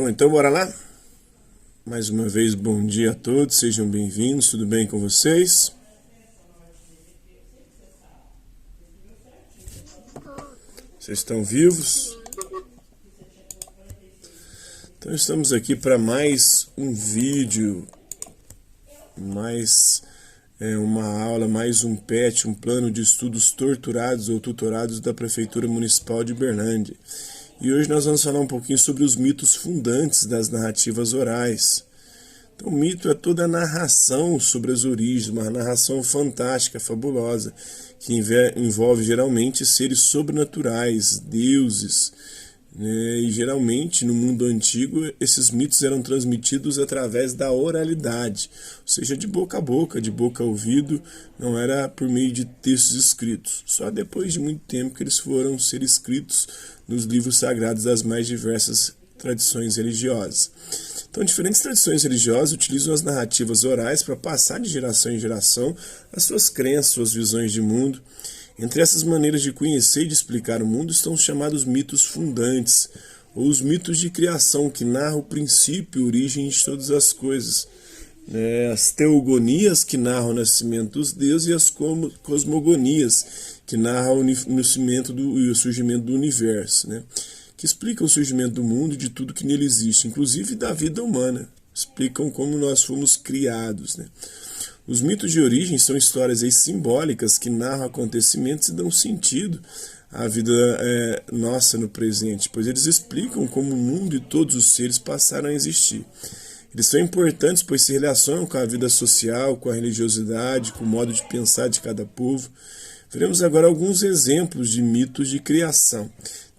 Bom, então bora lá? Mais uma vez, bom dia a todos, sejam bem-vindos, tudo bem com vocês? Vocês estão vivos? Então estamos aqui para mais um vídeo, mais uma aula, mais um PET, um plano de estudos torturados ou tutorados da Prefeitura Municipal de Uberlândia. E hoje nós vamos falar um pouquinho sobre os mitos fundantes das narrativas orais. Então, o mito é toda a narração sobre as origens, uma narração fantástica, fabulosa, que envolve geralmente seres sobrenaturais, deuses, né? E geralmente no mundo antigo esses mitos eram transmitidos através da oralidade, ou seja, de boca a boca, de boca a ouvido, não era por meio de textos escritos. Só depois de muito tempo que eles foram ser escritos nos livros sagrados das mais diversas tradições religiosas. Então, diferentes tradições religiosas utilizam as narrativas orais para passar de geração em geração as suas crenças, suas visões de mundo. Entre essas maneiras de conhecer e de explicar o mundo estão os chamados mitos fundantes, ou os mitos de criação, que narram o princípio e origem de todas as coisas. As teogonias, que narram o nascimento dos deuses, e as cosmogonias, que narram o nascimento e o surgimento do universo, que explicam o surgimento do mundo e de tudo que nele existe, inclusive da vida humana. Explicam como nós fomos criados. Os mitos de origem são histórias simbólicas que narram acontecimentos e dão sentido à vida nossa no presente, pois eles explicam como o mundo e todos os seres passaram a existir. Eles são importantes pois se relacionam com a vida social, com a religiosidade, com o modo de pensar de cada povo. Veremos agora alguns exemplos de mitos de criação.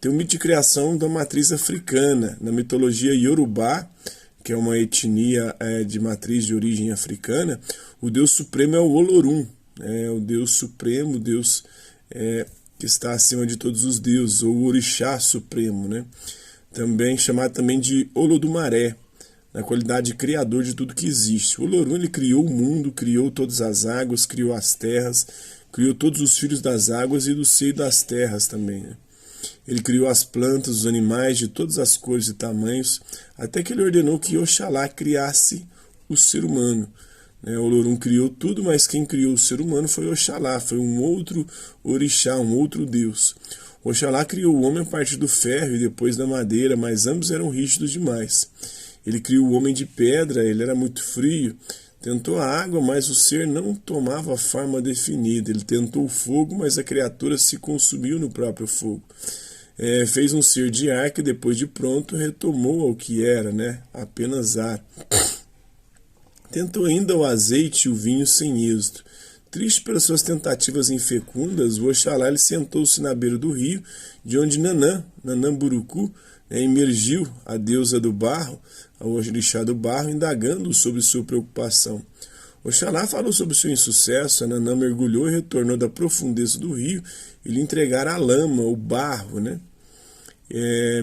Tem o mito de criação da matriz africana. Na mitologia Yorubá, que é uma etnia de matriz de origem africana, o deus supremo é o Olorum, o deus supremo, o deus que está acima de todos os deuses, ou o orixá supremo, também chamado também de Olodumaré, na qualidade de criador de tudo que existe. O Olorum ele criou o mundo, criou todas as águas, criou as terras, criou todos os filhos das águas e do seio das terras também. Ele criou as plantas, os animais de todas as cores e tamanhos, até que ele ordenou que Oxalá criasse o ser humano. O Olorum criou tudo, mas quem criou o ser humano foi Oxalá, foi um outro orixá, um outro deus. Oxalá criou o homem a partir do ferro e depois da madeira, mas ambos eram rígidos demais. Ele criou o homem de pedra, ele era muito frio. Tentou a água, mas o ser não tomava a forma definida. Ele tentou o fogo, mas a criatura se consumiu no próprio fogo. Fez um ser de ar que depois de pronto retomou ao que era, apenas ar. Tentou ainda o azeite e o vinho sem êxito. Triste pelas suas tentativas infecundas, o Oxalá ele sentou-se na beira do rio, de onde Nanamburucu, emergiu a deusa do barro, ao orixá do barro, indagando sobre sua preocupação. Oxalá falou sobre seu insucesso, a Nanã mergulhou e retornou da profundeza do rio e lhe entregara a lama, o barro.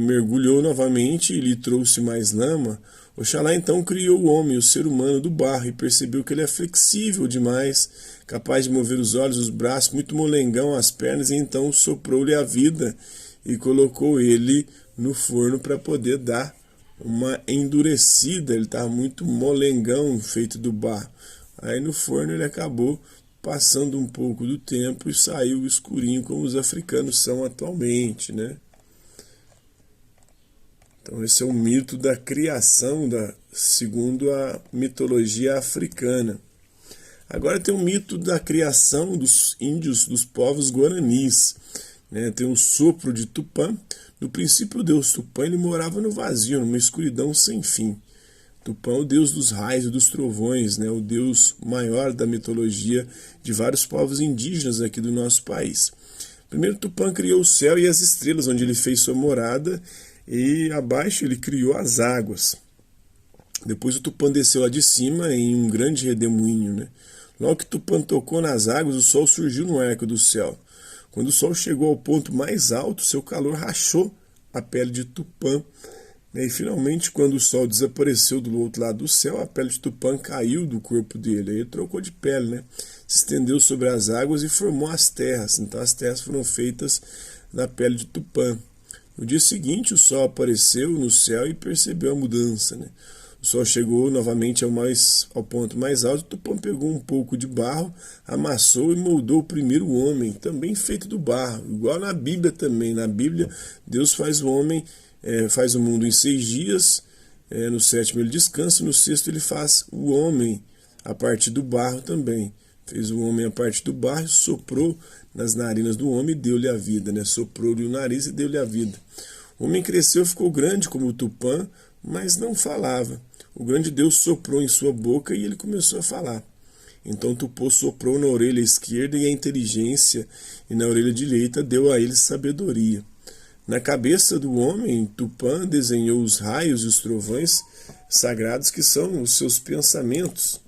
Mergulhou novamente e lhe trouxe mais lama. Oxalá então criou o homem, o ser humano do barro, e percebeu que ele é flexível demais, capaz de mover os olhos, os braços, muito molengão, as pernas, e então soprou-lhe a vida e colocou ele no forno para poder dar uma endurecida. Ele estava muito molengão, feito do barro. Aí no forno ele acabou passando um pouco do tempo e saiu escurinho, como os africanos são atualmente, Então esse é o mito da criação, segundo a mitologia africana. Agora tem o mito da criação dos índios, dos povos guaranis. Tem o sopro de Tupã. No princípio o deus Tupã ele morava no vazio, numa escuridão sem fim. Tupã é o deus dos raios e dos trovões, o deus maior da mitologia de vários povos indígenas aqui do nosso país. Primeiro Tupã criou o céu e as estrelas, onde ele fez sua morada, e abaixo ele criou as águas. Depois o Tupã desceu lá de cima em um grande redemoinho. Logo que Tupã tocou nas águas, o sol surgiu no arco do céu. Quando o sol chegou ao ponto mais alto, seu calor rachou a pele de Tupã. E finalmente, quando o sol desapareceu do outro lado do céu, a pele de Tupã caiu do corpo dele. Aí ele trocou de pele, se estendeu sobre as águas e formou as terras. Então as terras foram feitas da pele de Tupã. No dia seguinte, o sol apareceu no céu e percebeu a mudança, né? O sol chegou novamente ao ponto mais alto. Tupã pegou um pouco de barro, amassou e moldou o primeiro homem, também feito do barro, igual na Bíblia também. Na Bíblia, Deus faz o homem, faz o mundo em 6 dias, no sétimo ele descansa, no sexto ele faz o homem a partir do barro também. Fez o homem a partir do barro, soprou nas narinas do homem e deu-lhe a vida, né? Soprou-lhe o nariz e deu-lhe a vida. O homem cresceu, ficou grande como o Tupã, mas não falava. O grande Deus soprou em sua boca e ele começou a falar. Então Tupã soprou na orelha esquerda e a inteligência, e na orelha direita deu a ele sabedoria. Na cabeça do homem, Tupã desenhou os raios e os trovões sagrados que são os seus pensamentos.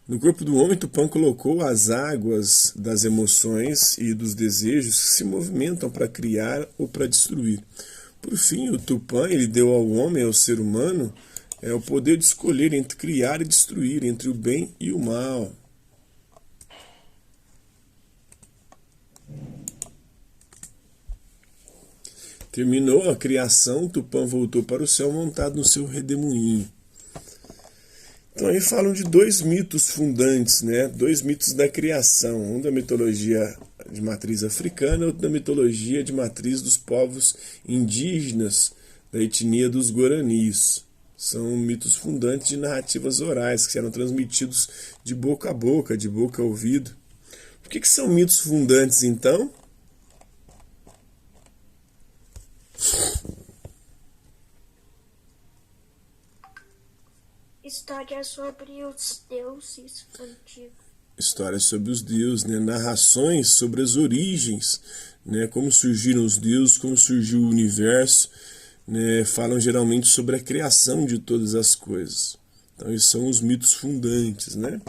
No corpo do homem, Tupã colocou as águas das emoções e dos desejos que se movimentam para criar ou para destruir. Por fim, o Tupã ele deu ao homem, ao ser humano, o poder de escolher entre criar e destruir, entre o bem e o mal. Terminou a criação, Tupã voltou para o céu montado no seu redemoinho. Então aí falam de 2 mitos fundantes, né? 2 mitos da criação, um da mitologia de matriz africana, outro da mitologia de matriz dos povos indígenas da etnia dos Guaranis. São mitos fundantes de narrativas orais que eram transmitidos de boca a boca, de boca a ouvido. Por que são mitos fundantes então? História sobre os deuses antigos. Histórias sobre os deuses, né? Narrações sobre as origens, né? Como surgiram os deuses, como surgiu o universo, né? Falam geralmente sobre a criação de todas as coisas. Então, esses são os mitos fundantes, né?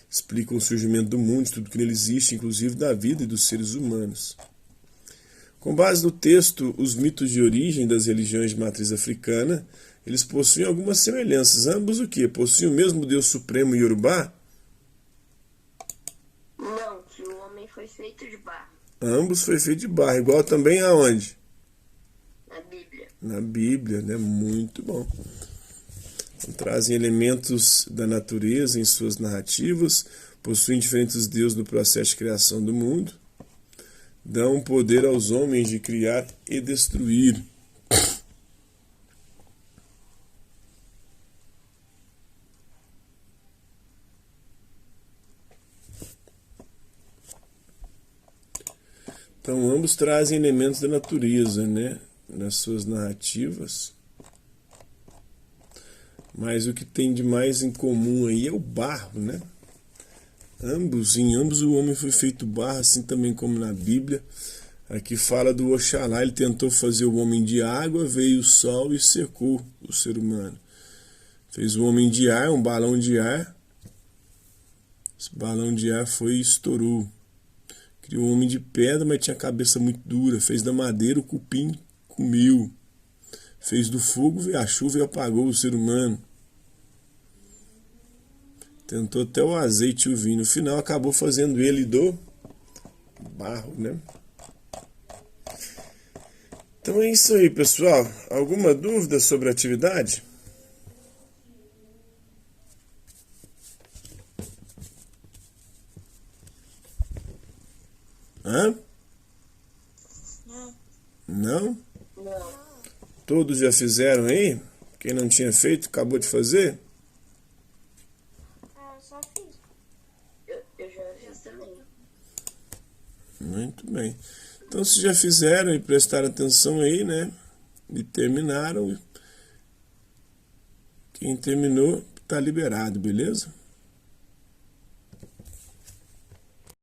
Explicam o surgimento do mundo, de tudo que nele existe, inclusive da vida e dos seres humanos. Com base no texto, os mitos de origem das religiões de matriz africana, eles possuem algumas semelhanças. Ambos o quê? Possuem o mesmo Deus Supremo Yorubá? Não, que o homem foi feito de barro. Ambos foi feito de barro. Igual também aonde? Na Bíblia. Na Bíblia, né? Muito bom. Então, trazem elementos da natureza em suas narrativas, possuem diferentes deuses no processo de criação do mundo, dão poder aos homens de criar e destruir. Então, ambos trazem elementos da natureza, né, nas suas narrativas. Mas o que tem de mais em comum aí é o barro, né? Em ambos o homem foi feito barro, assim também como na Bíblia. Aqui fala do Oxalá, ele tentou fazer o homem de água, veio o sol e secou o ser humano. Fez o homem de ar, um balão de ar. Esse balão de ar foi e estourou. Criou um homem de pedra, mas tinha a cabeça muito dura. Fez da madeira, o cupim comeu. Fez do fogo, veio a chuva e apagou o ser humano. Tentou até o azeite e o vinho. No final acabou fazendo ele do barro, né? Então é isso aí, pessoal. Alguma dúvida sobre a atividade? Hã? Não. Não? Não. Todos já fizeram aí? Quem não tinha feito, acabou de fazer? Ah, eu só fiz. Eu já fiz também. Muito bem. Então, se já fizeram e prestaram atenção aí, né? E terminaram, quem terminou está liberado, beleza?